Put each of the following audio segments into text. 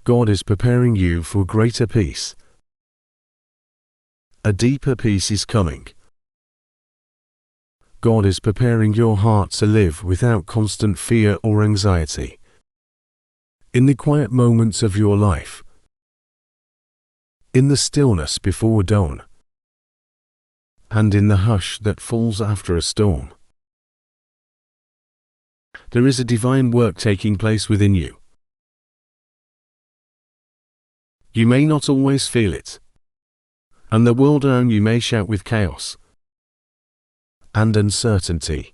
God is preparing you for greater peace. A deeper peace is coming. God is preparing your heart to live without constant fear or anxiety. In the quiet moments of your life, in the stillness before dawn, and in the hush that falls after a storm, there is a divine work taking place within you. You may not always feel it, and the world around you may shout with chaos and uncertainty.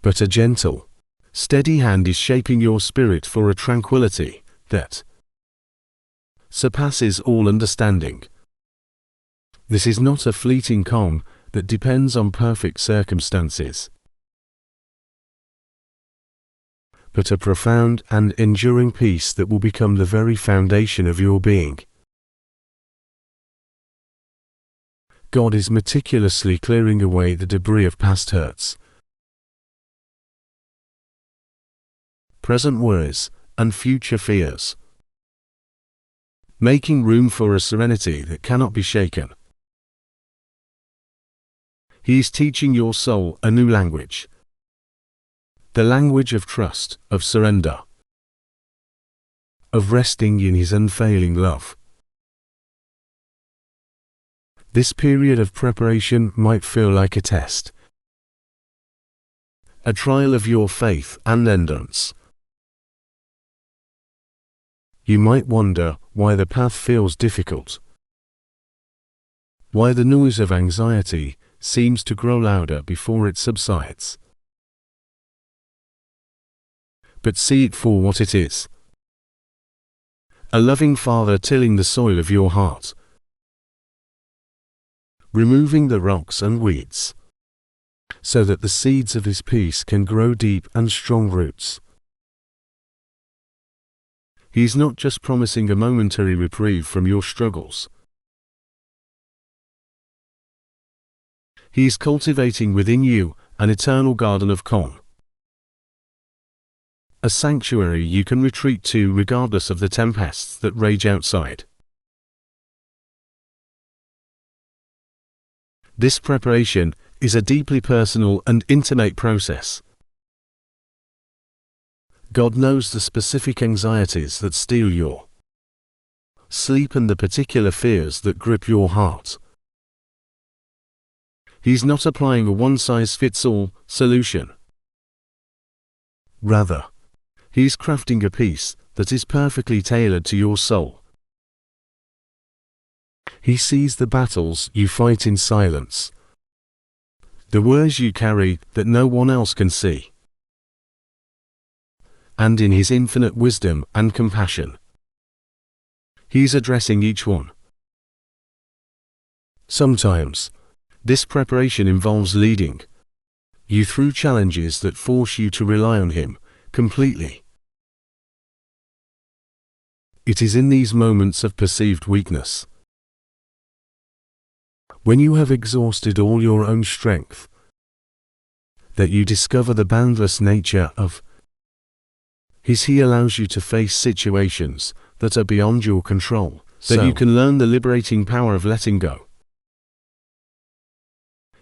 But a gentle, steady hand is shaping your spirit for a tranquility that surpasses all understanding. This is not a fleeting calm that depends on perfect circumstances, but a profound and enduring peace that will become the very foundation of your being. God is meticulously clearing away the debris of past hurts, present worries, and future fears, making room for a serenity that cannot be shaken. He is teaching your soul a new language, the language of trust, of surrender, of resting in His unfailing love. This period of preparation might feel like a test, a trial of your faith and endurance. You might wonder why the path feels difficult, why the noise of anxiety seems to grow louder before it subsides. But see it for what it is: a loving Father tilling the soil of your heart, removing the rocks and weeds, so that the seeds of His peace can grow deep and strong roots. He is not just promising a momentary reprieve from your struggles. He is cultivating within you an eternal garden of calm, a sanctuary you can retreat to regardless of the tempests that rage outside. This preparation is a deeply personal and intimate process. God knows the specific anxieties that steal your sleep and the particular fears that grip your heart. He's not applying a one-size-fits-all solution. Rather, He's crafting a peace that is perfectly tailored to your soul. He sees the battles you fight in silence, the worries you carry that no one else can see. And in His infinite wisdom and compassion, He's addressing each one. Sometimes, this preparation involves leading you through challenges that force you to rely on Him completely. It is in these moments of perceived weakness, when you have exhausted all your own strength, that you discover the boundless nature of His. He allows you to face situations that are beyond your control, so you can learn the liberating power of letting go.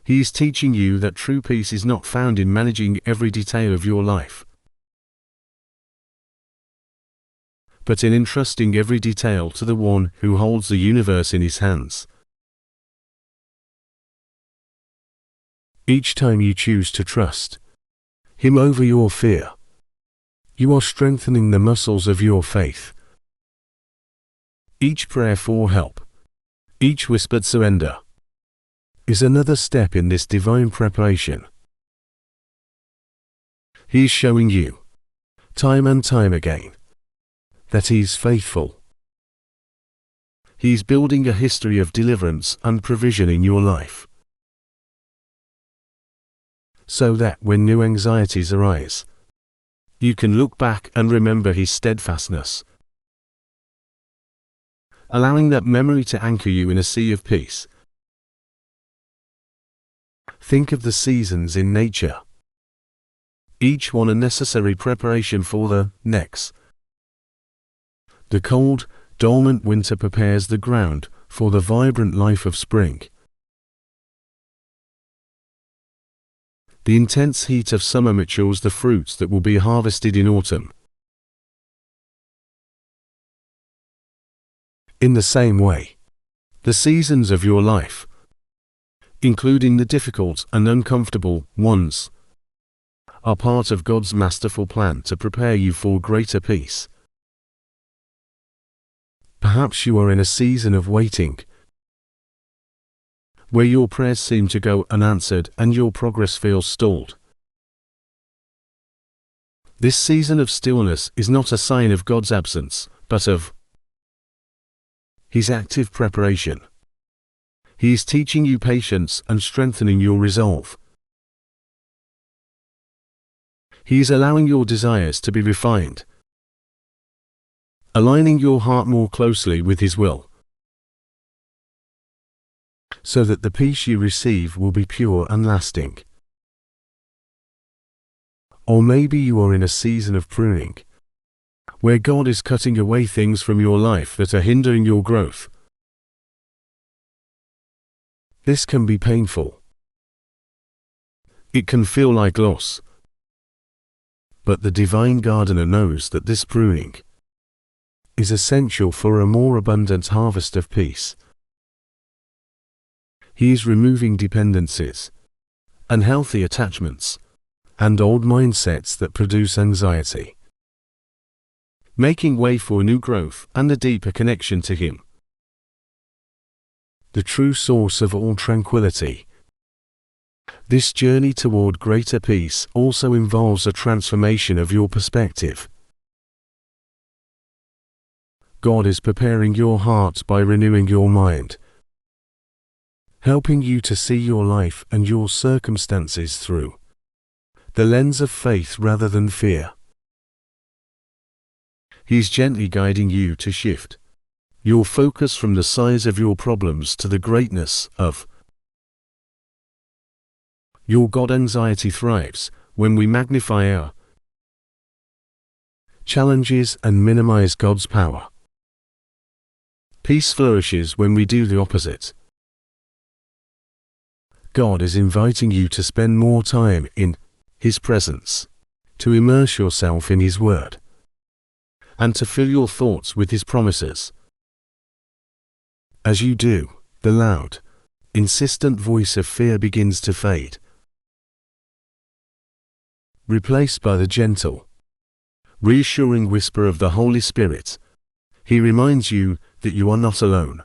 He is teaching you that true peace is not found in managing every detail of your life, but in entrusting every detail to the One who holds the universe in His hands. Each time you choose to trust Him over your fear, you are strengthening the muscles of your faith. Each prayer for help, each whispered surrender, is another step in this divine preparation. He is showing you, time and time again, that He is faithful. He is building a history of deliverance and provision in your life, so that when new anxieties arise, you can look back and remember His steadfastness, allowing that memory to anchor you in a sea of peace. Think of the seasons in nature, each one a necessary preparation for the next. The cold, dormant winter prepares the ground for the vibrant life of spring. The intense heat of summer matures the fruits that will be harvested in autumn. In the same way, the seasons of your life, including the difficult and uncomfortable ones, are part of God's masterful plan to prepare you for greater peace. Perhaps you are in a season of waiting, where your prayers seem to go unanswered and your progress feels stalled. This season of stillness is not a sign of God's absence, but of His active preparation. He is teaching you patience and strengthening your resolve. He is allowing your desires to be refined, aligning your heart more closely with His will, so that the peace you receive will be pure and lasting. Or maybe you are in a season of pruning, where God is cutting away things from your life that are hindering your growth. This can be painful. It can feel like loss. But the divine gardener knows that this pruning is essential for a more abundant harvest of peace. He is removing dependencies, unhealthy attachments, and old mindsets that produce anxiety, making way for new growth and a deeper connection to Him, the true source of all tranquility. This journey toward greater peace also involves a transformation of your perspective. God is preparing your heart by renewing your mind, helping you to see your life and your circumstances through the lens of faith rather than fear. He's gently guiding you to shift your focus from the size of your problems to the greatness of your God. Anxiety thrives when we magnify our challenges and minimize God's power. Peace flourishes when we do the opposite. God is inviting you to spend more time in His presence, to immerse yourself in His Word, and to fill your thoughts with His promises. As you do, the loud, insistent voice of fear begins to fade, replaced by the gentle, reassuring whisper of the Holy Spirit. He reminds you that you are not alone,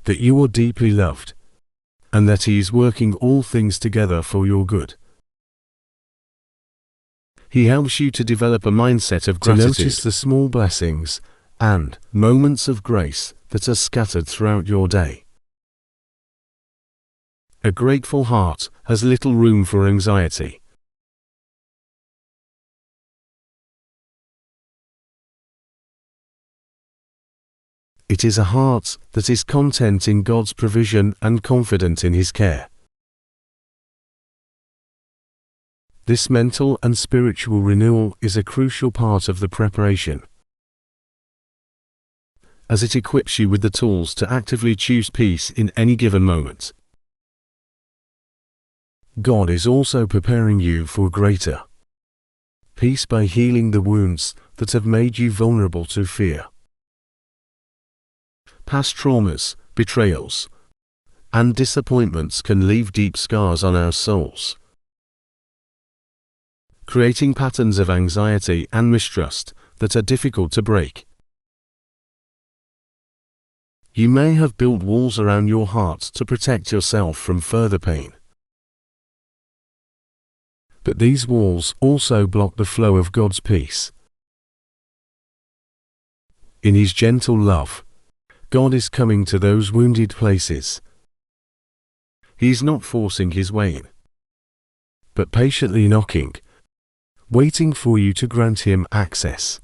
that you are deeply loved, and that He is working all things together for your good. He helps you to develop a mindset of gratitude, to notice the small blessings and moments of grace that are scattered throughout your day. A grateful heart has little room for anxiety. It is a heart that is content in God's provision and confident in His care. This mental and spiritual renewal is a crucial part of the preparation, as it equips you with the tools to actively choose peace in any given moment. God is also preparing you for greater peace by healing the wounds that have made you vulnerable to fear. Past traumas, betrayals, and disappointments can leave deep scars on our souls, creating patterns of anxiety and mistrust that are difficult to break. You may have built walls around your heart to protect yourself from further pain. But these walls also block the flow of God's peace. In His gentle love, God is coming to those wounded places. He is not forcing His way in, but patiently knocking, waiting for you to grant Him access.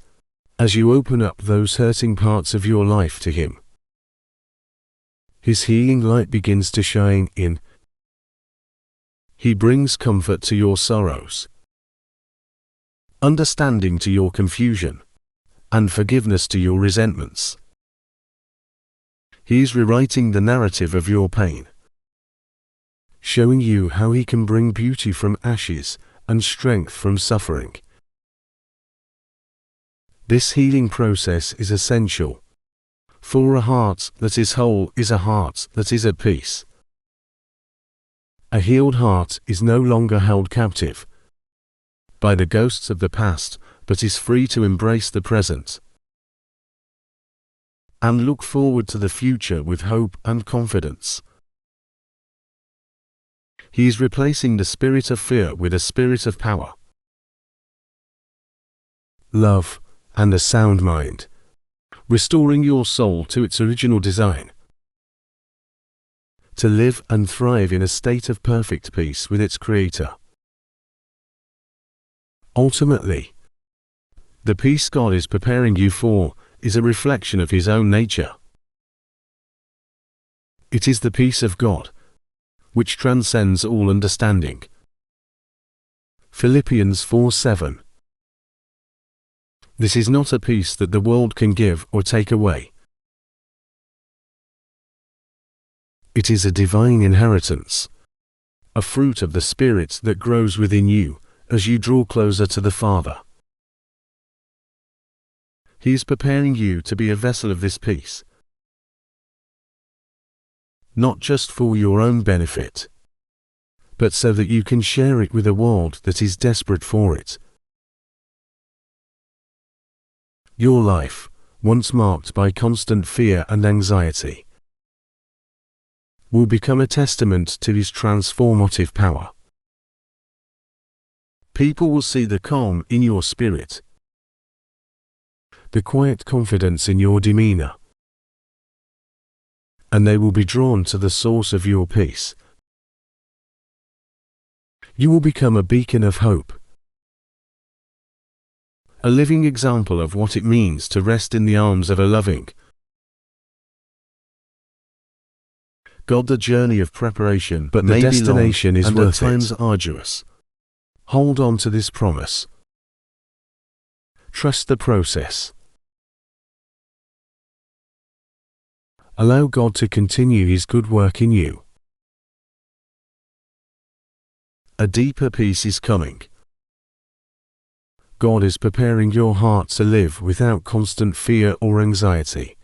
As you open up those hurting parts of your life to Him, His healing light begins to shine in. He brings comfort to your sorrows, understanding to your confusion, and forgiveness to your resentments. He is rewriting the narrative of your pain, showing you how he can bring beauty from ashes and strength from suffering. This healing process is essential, for a heart that is whole is a heart that is at peace. A healed heart is no longer held captive by the ghosts of the past, but is free to embrace the present and look forward to the future with hope and confidence. He is replacing the spirit of fear with a spirit of power, love, and a sound mind, restoring your soul to its original design, to live and thrive in a state of perfect peace with its Creator. Ultimately, the peace God is preparing you for is a reflection of His own nature. It is the peace of God, which transcends all understanding. Philippians 4:7. This is not a peace that the world can give or take away. It is a divine inheritance, a fruit of the Spirit that grows within you as you draw closer to the Father. He is preparing you to be a vessel of this peace, not just for your own benefit, but so that you can share it with a world that is desperate for it. Your life, once marked by constant fear and anxiety, will become a testament to His transformative power. People will see the calm in your spirit, the quiet confidence in your demeanor, and they will be drawn to the source of your peace. You will become a beacon of hope, a living example of what it means to rest in the arms of a loving God. The journey of preparation, but the destination is worth it, and at times arduous. Hold on to this promise. Trust the process. Allow God to continue His good work in you. A deeper peace is coming. God is preparing your heart to live without constant fear or anxiety.